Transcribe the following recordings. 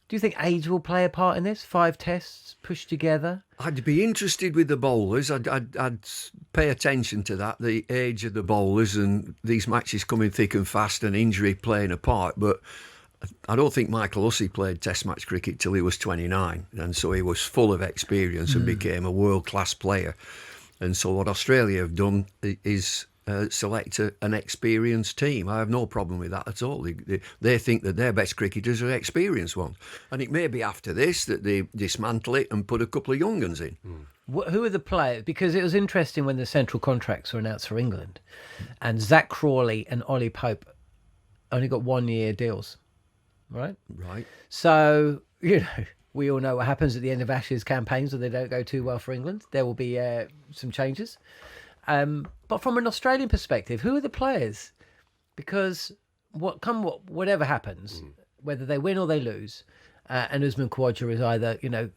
Do you think age will play a part in this? 5 tests pushed together? I'd be interested with the bowlers. I'd pay attention to that, the age of the bowlers and these matches coming thick and fast and injury playing a part. But I don't think Michael Hussey played Test match cricket till he was 29, and so he was full of experience and became a world-class player. And so what Australia have done is select an experienced team. I have no problem with that at all. They think that their best cricketers are experienced ones. And it may be after this that they dismantle it and put a couple of young uns in. Who are the players? Because it was interesting when the central contracts were announced for England, and Zach Crawley and Ollie Pope only got 1-year deals, right? Right. So, we all know what happens at the end of Ashes campaigns when they don't go too well for England. There will be some changes. But from an Australian perspective, who are the players? Because whatever happens, whether they win or they lose, and Usman Khawaja is either,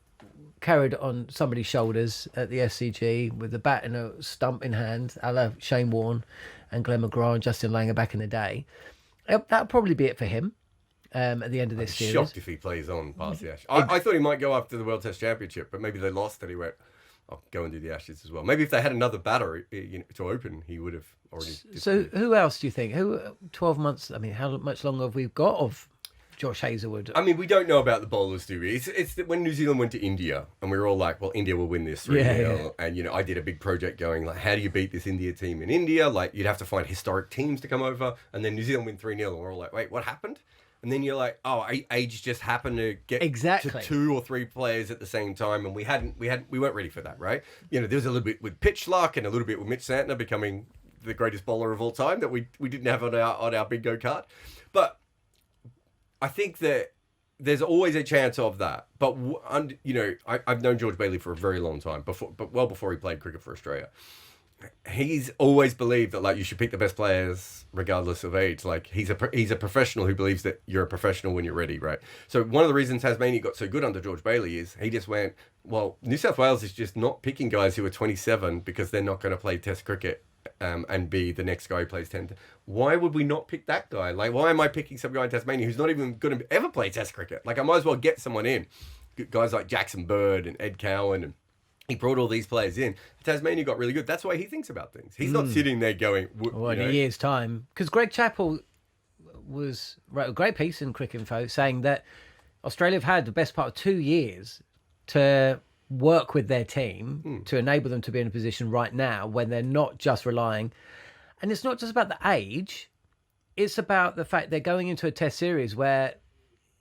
carried on somebody's shoulders at the SCG with the bat and a stump in hand, a la Shane Warne and Glenn McGrath and Justin Langer back in the day. That'll probably be it for him at the end of this series. Shocked if he plays on past the Ashes. I thought he might go after the World Test Championship, but maybe they lost and he went, I'll go and do the Ashes as well. Maybe if they had another batter to open, he would have already. So who else do you think? 12 months, how much longer have we got of Josh Hazlewood? We don't know about the bowlers, do we? It's that when New Zealand went to India and we were all like, well, India will win this 3-0. Yeah. And, I did a big project going, like, how do you beat this India team in India? Like, you'd have to find historic teams to come over. And then New Zealand win 3-0. And we're all like, wait, what happened? And then you're like, oh, age just happened to get to 2 or 3 players at the same time, and we weren't ready for that, right? There was a little bit with pitch luck and a little bit with Mitch Santner becoming the greatest bowler of all time that we didn't have on our bingo card. But I think that there's always a chance of that. But I've known George Bailey for a very long time, well before he played cricket for Australia. He's always believed that, like, you should pick the best players regardless of age. Like, he's a professional who believes that you're a professional when you're ready, right? So one of the reasons Tasmania got so good under George Bailey is he just went, well, New South Wales is just not picking guys who are 27 because they're not going to play Test cricket and be the next guy who plays 10. Why would we not pick that guy? Like, why am I picking some guy in Tasmania who's not even going to ever play Test cricket? Like, I might as well get someone in. Guys like Jackson Bird and Ed Cowan, and he brought all these players in. Tasmania got really good. That's why he thinks about things. He's not sitting there going... in a year's time. Because Greg Chappell wrote a great piece in Cricket Info saying that Australia have had the best part of 2 years to work with their team to enable them to be in a position right now when they're not just relying... And it's not just about the age. It's about the fact they're going into a Test series where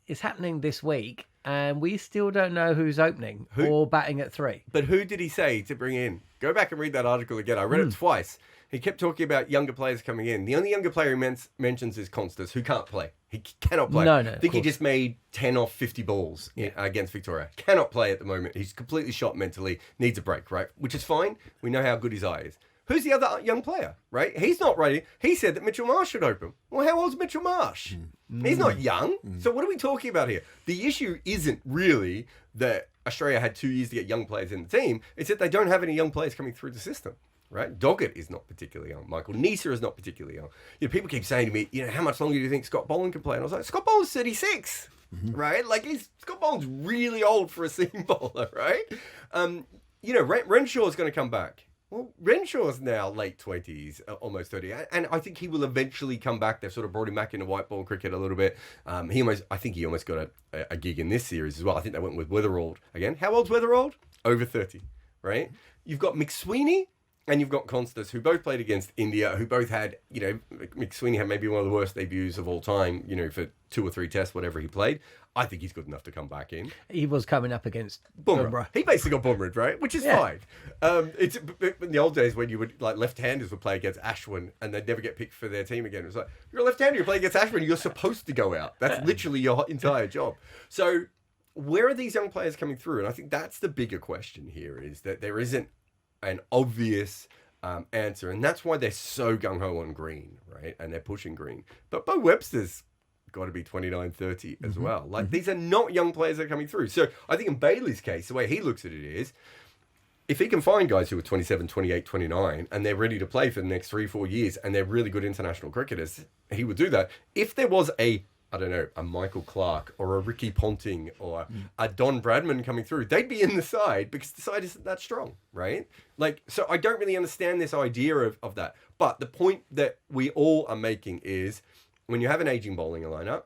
it's happening this week, and we still don't know who's opening or batting at 3. But who did he say to bring in? Go back and read that article again. I read it twice. He kept talking about younger players coming in. The only younger player he mentions is Constance, who can't play. He cannot play. No, I think he just made 10 off 50 balls against Victoria. Cannot play at the moment. He's completely shot mentally. Needs a break, right? Which is fine. We know how good his eye is. Who's the other young player, right? He's not ready. He said that Mitchell Marsh should open. Well, how old's Mitchell Marsh? He's not young. So what are we talking about here? The issue isn't really that Australia had 2 years to get young players in the team. It's that they don't have any young players coming through the system, right? Doggett is not particularly young. Michael Neser is not particularly young. People keep saying to me, how much longer do you think Scott Boland can play? And I was like, Scott Boland's 36, right? Like, Scott Boland's really old for a seam bowler, right? Renshaw's going to come back. Well, Renshaw's now late 20s, almost 30, and I think he will eventually come back. They've sort of brought him back into white ball cricket a little bit. I think he almost got a gig in this series as well. I think they went with Weatherald again. How old's Weatherald? Over 30, right? You've got McSweeney and you've got Constance, who both played against India, who both had, McSweeney had maybe one of the worst debuts of all time, for 2 or 3 tests, whatever he played. I think he's good enough to come back in. He was coming up against Bumrah. He basically got Bumrah, right? Which is fine. It's in the old days when you would, like, left-handers would play against Ashwin and they'd never get picked for their team again. It was like, you're a left-hander, you play against Ashwin, you're supposed to go out. That's literally your entire job. So where are these young players coming through? And I think that's the bigger question here, is that there isn't an obvious answer. And that's why they're so gung-ho on Green, right? And they're pushing Green. But Bo Webster's got to be 29, 30 as well. Like, these are not young players that are coming through. So I think in Bailey's case, the way he looks at it is, if he can find guys who are 27, 28, 29, and they're ready to play for the next 3-4 years, and they're really good international cricketers, he would do that. If there was a I don't know, a Michael Clark or a Ricky Ponting or a Don Bradman coming through, they'd be in the side because the side isn't that strong, right? Like, so I don't really understand this idea of that. But the point that we all are making is when you have an aging bowling lineup,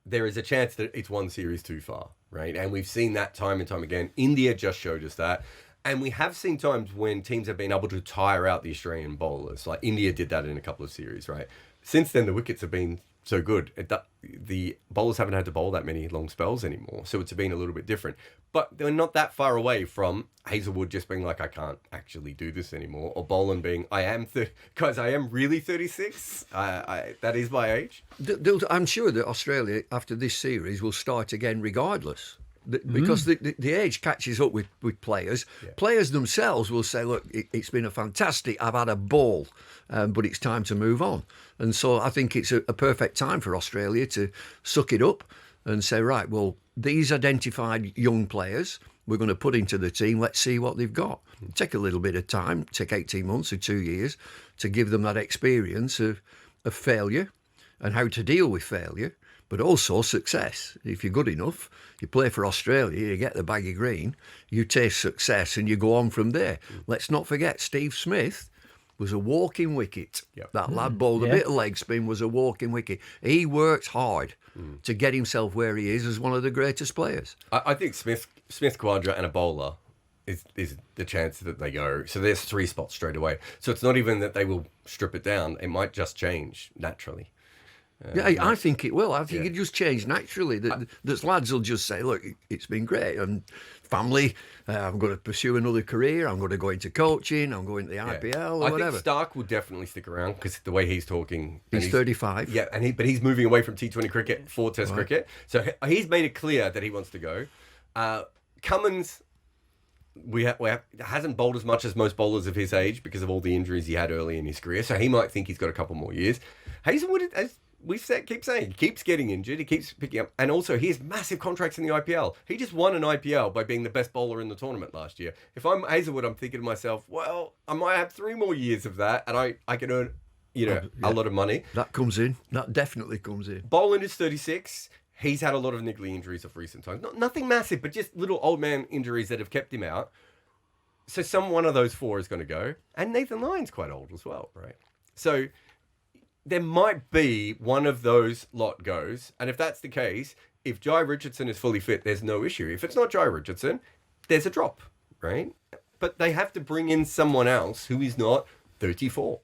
there is a chance that it's one series too far, right? And we've seen that time and time again. India just showed us that. And we have seen times when teams have been able to tire out the Australian bowlers. Like India did that in a couple of series, right? Since then, the wickets have been so good. The bowlers haven't had to bowl that many long spells anymore. So it's been a little bit different. But they're not that far away from Hazelwood just being like, I can't actually do this anymore. Or Boland being, I am really 36. That is my age. I'm sure that Australia, after this series, will start again regardless. Because the age catches up with players. Yeah. Players themselves will say, look, it's been a fantastic, I've had a ball, but it's time to move on. And so I think it's a perfect time for Australia to suck it up and say, right, well, these identified young players we're going to put into the team, let's see what they've got. Take a little bit of time, take 18 months or 2 years to give them that experience of failure and how to deal with failure. But also success. If you're good enough, you play for Australia, you get the baggy green, you taste success and you go on from there. Let's not forget, Steve Smith was a walking wicket. Yep. That lad bowled a bit of leg spin, was a walking wicket. He worked hard to get himself where he is as one of the greatest players. I think Smith Quadra and a bowler is the chance that they go. So there's 3 spots straight away. So it's not even that they will strip it down. It might just change naturally. I think it will. I think it just changed naturally. The lads will just say, look, it's been great. And family, I'm going to pursue another career. I'm going to go into coaching. I'm going to the IPL or whatever. I think Stark will definitely stick around because the way he's talking. He's 35. Yeah, but he's moving away from T20 cricket for Test cricket. So he's made it clear that he wants to go. Cummins hasn't bowled as much as most bowlers of his age because of all the injuries he had early in his career. So he might think he's got a couple more years. Hazelwood, as keep saying, he keeps getting injured, he keeps picking up, and also he has massive contracts in the IPL. He just won an IPL by being the best bowler in the tournament last year. If I'm Hazelwood, I'm thinking to myself, well, I might have 3 more years of that, and I can earn, a lot of money. That comes in. That definitely comes in. Boland is 36. He's had a lot of niggly injuries of recent times. Nothing massive, but just little old man injuries that have kept him out. So one of those 4 is going to go, and Nathan Lyon's quite old as well, right? So there might be one of those lot goes. And if that's the case, if Jai Richardson is fully fit, there's no issue. If it's not Jai Richardson, there's a drop, right? But they have to bring in someone else who is not 34.